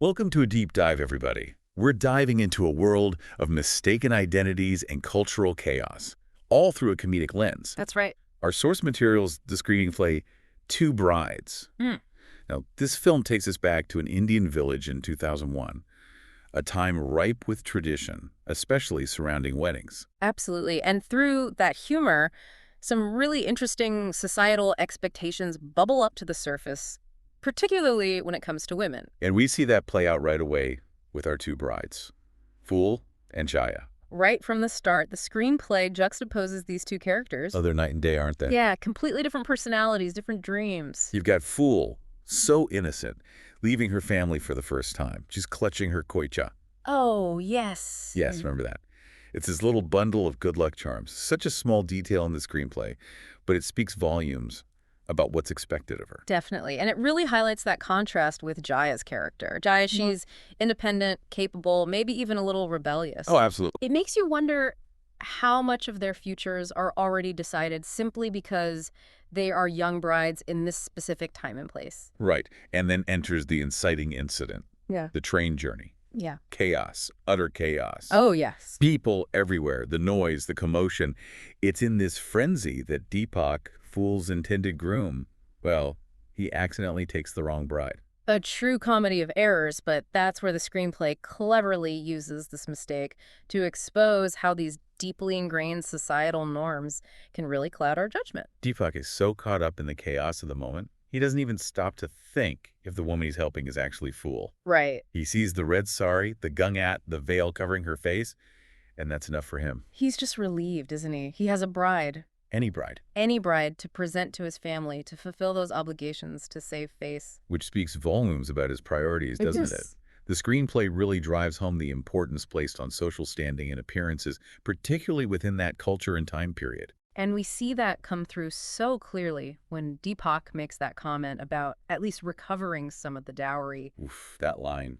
Welcome to a deep dive, everybody. We're diving into a world of mistaken identities and cultural chaos, all through a comedic lens. That's right. Our source material's the screenplay Two Brides. Mm. Now, this film takes us back to an Indian village in 2001, a time ripe with tradition, especially surrounding weddings. Absolutely. And through that humor, some really interesting societal expectations bubble up to the surface, particularly when it comes to women. And we see that play out right away with our two brides, Phool and Jaya. Right from the start, the screenplay juxtaposes these two characters. Oh, they're night and day, aren't they? Yeah, completely different personalities, different dreams. You've got Phool, so innocent, leaving her family for the first time. She's clutching her koicha. Oh, yes. Yes, remember that. It's this little bundle of good luck charms. Such a small detail in the screenplay, but it speaks volumes about what's expected of her. Definitely. And it really highlights that contrast with Jaya's character. Jaya, she's independent, capable, maybe even a little rebellious. Oh, absolutely. It makes you wonder how much of their futures are already decided simply because they are young brides in this specific time and place. Right. And then enters the inciting incident. Yeah. The train journey. Yeah. Chaos. Utter chaos. Oh, yes. People everywhere. The noise, the commotion. It's in this frenzy that Deepak, Phool's intended groom, well, he accidentally takes the wrong bride. A true comedy of errors, but that's where the screenplay cleverly uses this mistake to expose how these deeply ingrained societal norms can really cloud our judgment. Deepak is so caught up in the chaos of the moment, he doesn't even stop to think if the woman he's helping is actually Phool. Right. He sees the red sari, the gungat, the veil covering her face, and that's enough for him. He's just relieved, isn't he? He has a bride. Any bride. Any bride to present to his family, to fulfill those obligations, to save face. Which speaks volumes about his priorities, doesn't it? The screenplay really drives home the importance placed on social standing and appearances, particularly within that culture and time period. And we see that come through so clearly when Deepak makes that comment about at least recovering some of the dowry. Oof, that line.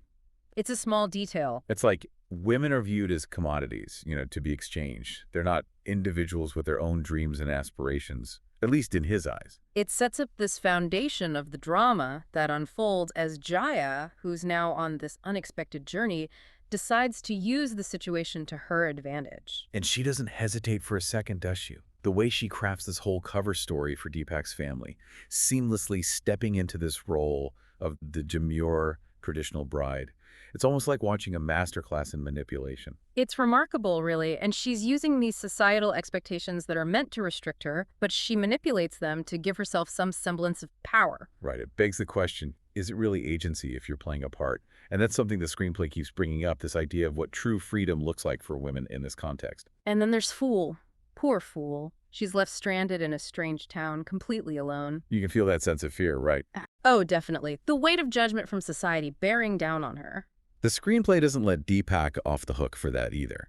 It's a small detail. It's like women are viewed as commodities, to be exchanged. They're not individuals with their own dreams and aspirations, at least in his eyes. It sets up this foundation of the drama that unfolds as Jaya, who's now on this unexpected journey, decides to use the situation to her advantage. And she doesn't hesitate for a second, does she? The way she crafts this whole cover story for Deepak's family, seamlessly stepping into this role of the demure traditional bride. It's almost like watching a masterclass in manipulation. It's remarkable, really, and she's using these societal expectations that are meant to restrict her, but she manipulates them to give herself some semblance of power. Right. It begs the question, is it really agency if you're playing a part? And that's something the screenplay keeps bringing up, this idea of what true freedom looks like for women in this context. And then there's Phool. Poor Phool. She's left stranded in a strange town, completely alone. You can feel that sense of fear, right? Oh, definitely. The weight of judgment from society bearing down on her. The screenplay doesn't let Deepak off the hook for that either.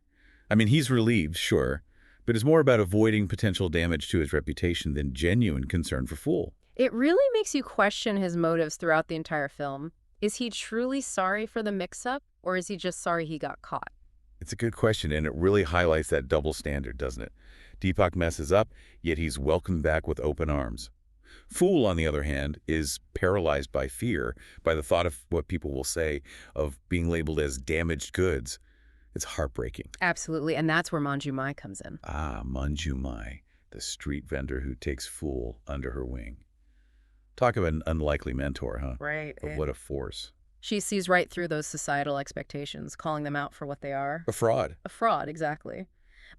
I mean, he's relieved, sure, but it's more about avoiding potential damage to his reputation than genuine concern for Phool. It really makes you question his motives throughout the entire film. Is he truly sorry for the mix-up, or is he just sorry he got caught? It's a good question, and it really highlights that double standard, doesn't it? Deepak messes up, yet he's welcomed back with open arms. Phool, on the other hand, is paralyzed by fear, by the thought of what people will say, of being labeled as damaged goods. It's heartbreaking. Absolutely, and that's where Manju Mai comes in. Ah, Manju Mai, the street vendor who takes Phool under her wing. Talk of an unlikely mentor, huh? Right. But what a force. She sees right through those societal expectations, calling them out for what they are. A fraud. A fraud, exactly.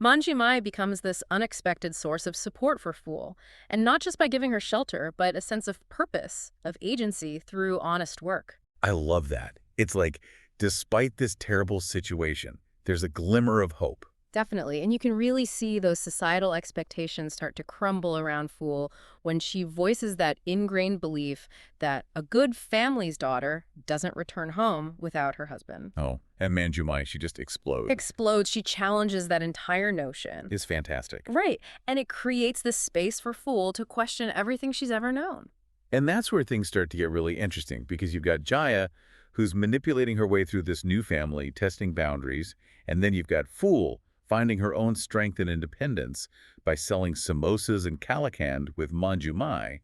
Manju Mai becomes this unexpected source of support for Phool, and not just by giving her shelter, but a sense of purpose, of agency through honest work. I love that. It's like, despite this terrible situation, there's a glimmer of hope. Definitely, and you can really see those societal expectations start to crumble around Phool when she voices that ingrained belief that a good family's daughter doesn't return home without her husband. Oh, and Manju Mai, she just explodes. Explodes, she challenges that entire notion. It's fantastic. Right, and it creates this space for Phool to question everything she's ever known. And that's where things start to get really interesting, because you've got Jaya, who's manipulating her way through this new family, testing boundaries, and then you've got Phool, finding her own strength and independence by selling samosas and kalakand with Manju Mai.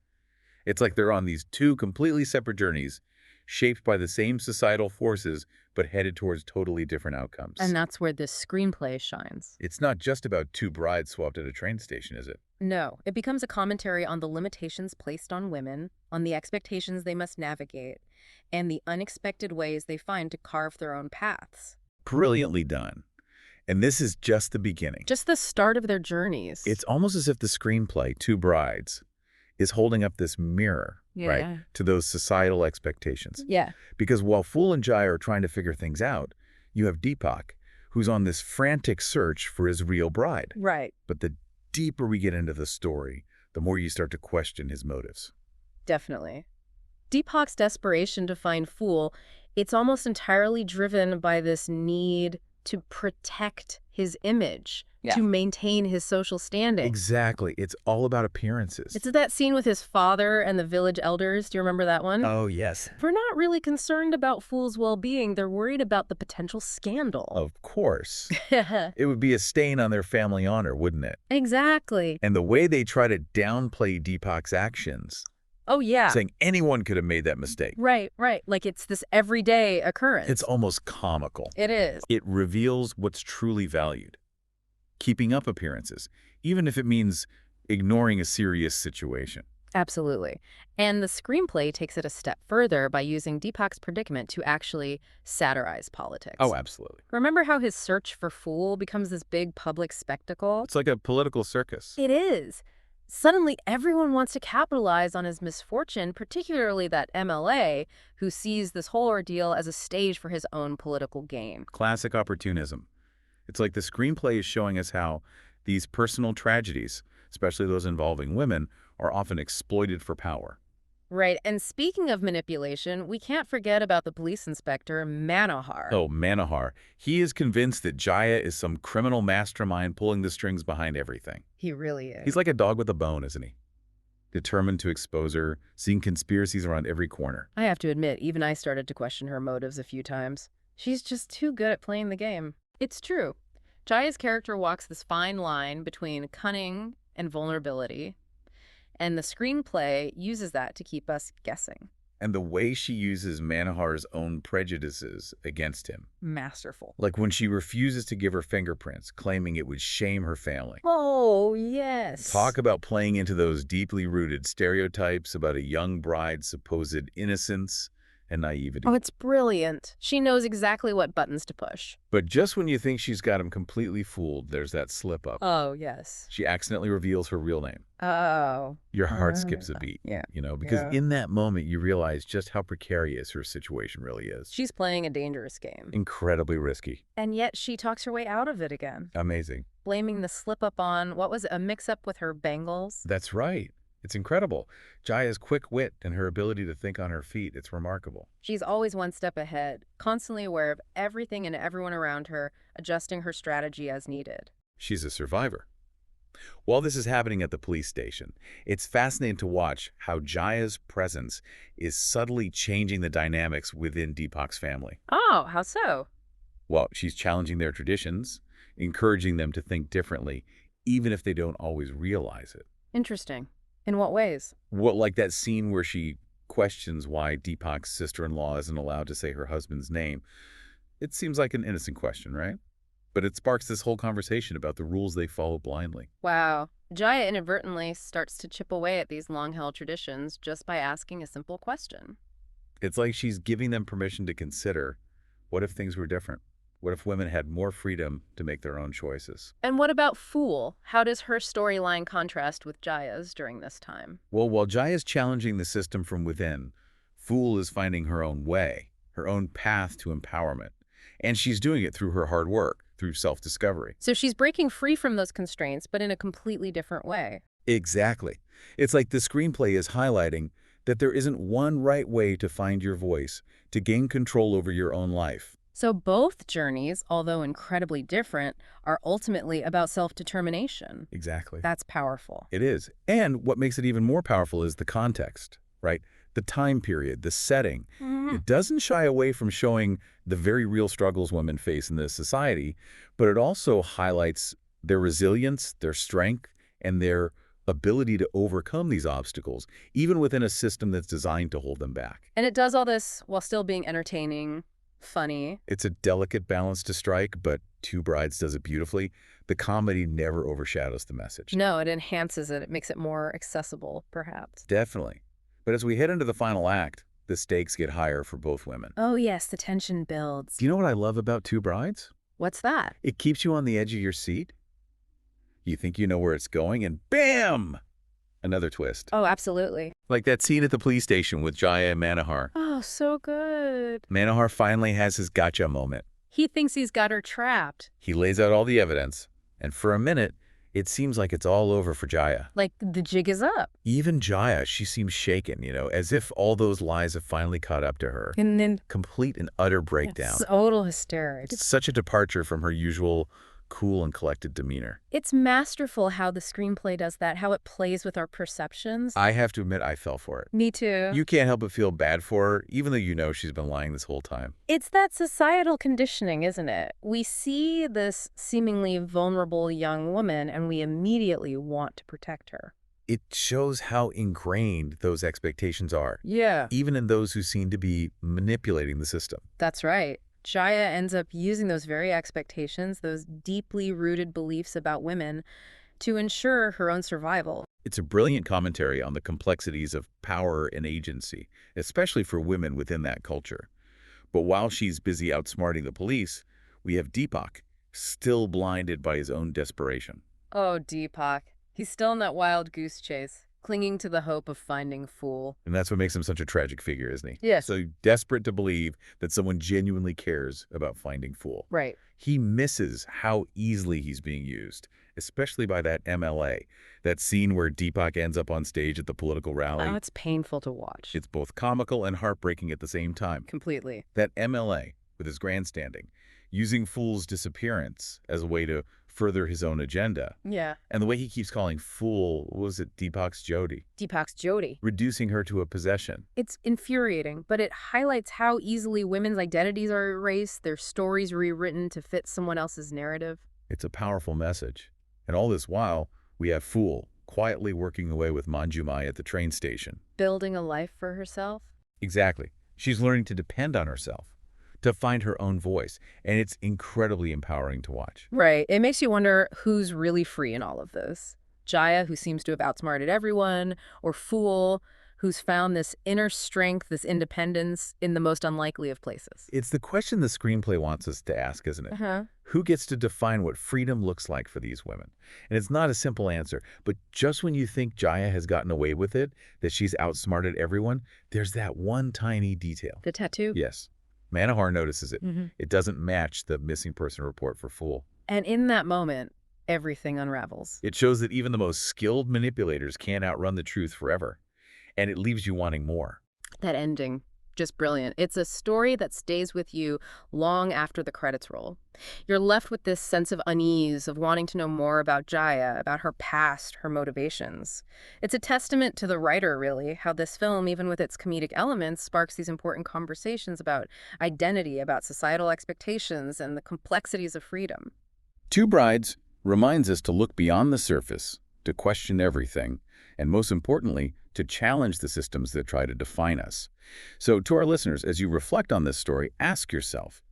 It's like they're on these two completely separate journeys, shaped by the same societal forces, but headed towards totally different outcomes. And that's where this screenplay shines. It's not just about two brides swapped at a train station, is it? No, it becomes a commentary on the limitations placed on women, on the expectations they must navigate, and the unexpected ways they find to carve their own paths. Brilliantly done. And this is just the beginning. Just the start of their journeys. It's almost as if the screenplay, Two Brides, is holding up this mirror, right, Yeah. to those societal expectations. Yeah. Because while Phool and Jaya are trying to figure things out, you have Deepak, who's on this frantic search for his real bride. Right. But the deeper we get into the story, the more you start to question his motives. Definitely. Deepak's desperation to find Phool, it's almost entirely driven by this need to protect his image, to maintain his social standing. Exactly. It's all about appearances. It's that scene with his father and the village elders. Do you remember that one? Oh, yes. They're not really concerned about Phool's well-being. They're worried about the potential scandal. Of course. It would be a stain on their family honor, wouldn't it? Exactly. And the way they try to downplay Deepak's actions, Oh, yeah. saying anyone could have made that mistake. Right, right. Like it's this everyday occurrence. It's almost comical. It is. It reveals what's truly valued. Keeping up appearances, even if it means ignoring a serious situation. Absolutely. And the screenplay takes it a step further by using Deepak's predicament to actually satirize politics. Oh, absolutely. Remember how his search for Phool becomes this big public spectacle? It's like a political circus. It is. Suddenly, everyone wants to capitalize on his misfortune, particularly that MLA, who sees this whole ordeal as a stage for his own political gain. Classic opportunism. It's like the screenplay is showing us how these personal tragedies, especially those involving women, are often exploited for power. Right, and speaking of manipulation, we can't forget about the police inspector, Manohar. Oh, Manohar. He is convinced that Jaya is some criminal mastermind pulling the strings behind everything. He really is. He's like a dog with a bone, isn't he? Determined to expose her, seeing conspiracies around every corner. I have to admit, even I started to question her motives a few times. She's just too good at playing the game. It's true. Jaya's character walks this fine line between cunning and vulnerability, and the screenplay uses that to keep us guessing. And the way she uses Manohar's own prejudices against him. Masterful. Like when she refuses to give her fingerprints, claiming it would shame her family. Oh, yes. Talk about playing into those deeply rooted stereotypes about a young bride's supposed innocence and naivety. Oh, it's brilliant. She knows exactly what buttons to push. But just when you think she's got him completely fooled, there's that slip-up. Oh, yes. She accidentally reveals her real name. Oh. Your heart skips a beat. Yeah. Because in that moment, you realize just how precarious her situation really is. She's playing a dangerous game. Incredibly risky. And yet she talks her way out of it again. Amazing. Blaming the slip-up on, what was it, a mix-up with her bangles? That's right. It's incredible. Jaya's quick wit and her ability to think on her feet, it's remarkable. She's always one step ahead, constantly aware of everything and everyone around her, adjusting her strategy as needed. She's a survivor. While this is happening at the police station, it's fascinating to watch how Jaya's presence is subtly changing the dynamics within Deepak's family. Oh, how so? Well, she's challenging their traditions, encouraging them to think differently, even if they don't always realize it. Interesting. In what ways? Well, like that scene where she questions why Deepak's sister-in-law isn't allowed to say her husband's name. It seems like an innocent question, right? But it sparks this whole conversation about the rules they follow blindly. Wow. Jaya inadvertently starts to chip away at these long-held traditions just by asking a simple question. It's like she's giving them permission to consider, what if things were different? What if women had more freedom to make their own choices? And what about Phool? How does her storyline contrast with Jaya's during this time? Well, while Jaya's challenging the system from within, Phool is finding her own way, her own path to empowerment. And she's doing it through her hard work, through self-discovery. So she's breaking free from those constraints, but in a completely different way. Exactly. It's like the screenplay is highlighting that there isn't one right way to find your voice, to gain control over your own life. So both journeys, although incredibly different, are ultimately about self-determination. Exactly. That's powerful. It is. And what makes it even more powerful is the context, right? The time period, the setting. It doesn't shy away from showing the very real struggles women face in this society, but it also highlights their resilience, their strength, and their ability to overcome these obstacles, even within a system that's designed to hold them back. And it does all this while still being entertaining, funny. It's a delicate balance to strike, but Two Brides does it beautifully. The comedy never overshadows the message. No, it enhances it. It makes it more accessible, perhaps. Definitely. But as we head into the final act, the stakes get higher for both women. Oh, yes, the tension builds. Do you know what I love about Two Brides? What's that? It keeps you on the edge of your seat. You think you know where it's going, and bam! Another twist. Oh, absolutely. Like that scene at the police station with Jaya and Manohar. Oh, so good. Manohar finally has his gotcha moment. He thinks he's got her trapped. He lays out all the evidence, and for a minute, it seems like it's all over for Jaya. Like the jig is up. Even Jaya, she seems shaken, as if all those lies have finally caught up to her. And then Complete and utter breakdown. total hysterics. It's such a departure from her usual cool and collected demeanor. It's masterful how the screenplay does that, how it plays with our perceptions. I have to admit, I fell for it. Me too. You can't help but feel bad for her, even though you know she's been lying this whole time. It's that societal conditioning, isn't it? We see this seemingly vulnerable young woman and we immediately want to protect her. It shows how ingrained those expectations are, Yeah. even in those who seem to be manipulating the system. That's right. Jaya ends up using those very expectations, those deeply rooted beliefs about women, to ensure her own survival. It's a brilliant commentary on the complexities of power and agency, especially for women within that culture. But while she's busy outsmarting the police, we have Deepak, still blinded by his own desperation. Oh, Deepak. He's still in that wild goose chase, clinging to the hope of finding Phool. And that's what makes him such a tragic figure, isn't he? Yes. So desperate to believe that someone genuinely cares about finding Phool. Right. He misses how easily he's being used, especially by that MLA, that scene where Deepak ends up on stage at the political rally. Oh, it's painful to watch. It's both comical and heartbreaking at the same time. Completely. That MLA, with his grandstanding, using Phool's disappearance as a way to further his own agenda. Yeah. And the way he keeps calling Phool, what was it, Deepak's Jodi? Deepak's Jodi. Reducing her to a possession. It's infuriating, but it highlights how easily women's identities are erased, their stories rewritten to fit someone else's narrative. It's a powerful message. And all this while, we have Phool quietly working away with Manjumai at the train station. Building a life for herself? Exactly. She's learning to depend on herself, to find her own voice, and it's incredibly empowering to watch. Right. It makes you wonder who's really free in all of this. Jaya, who seems to have outsmarted everyone, or Phool, who's found this inner strength, this independence in the most unlikely of places. It's the question the screenplay wants us to ask, isn't it? Uh-huh. Who gets to define what freedom looks like for these women? And it's not a simple answer, but just when you think Jaya has gotten away with it, that she's outsmarted everyone, there's that one tiny detail. The tattoo? Yes. Manohar notices it. Mm-hmm. It doesn't match the missing person report for Phool. And in that moment, everything unravels. It shows that even the most skilled manipulators can't outrun the truth forever. And it leaves you wanting more. That ending, just brilliant. It's a story that stays with you long after the credits roll. You're left with this sense of unease, of wanting to know more about Jaya, about her past, her motivations. It's a testament to the writer, really, how this film, even with its comedic elements, sparks these important conversations about identity, about societal expectations, and the complexities of freedom. Two Brides reminds us to look beyond the surface, to question everything, and most importantly, to challenge the systems that try to define us. So to our listeners, as you reflect on this story, ask yourself,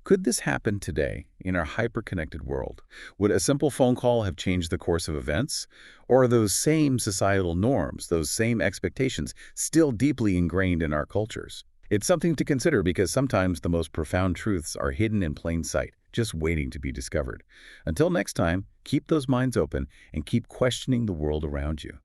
could this happen today in our hyper-connected world? Would a simple phone call have changed the course of events? Or are those same societal norms, those same expectations, still deeply ingrained in our cultures? It's something to consider because sometimes the most profound truths are hidden in plain sight, just waiting to be discovered. Until next time, keep those minds open and keep questioning the world around you.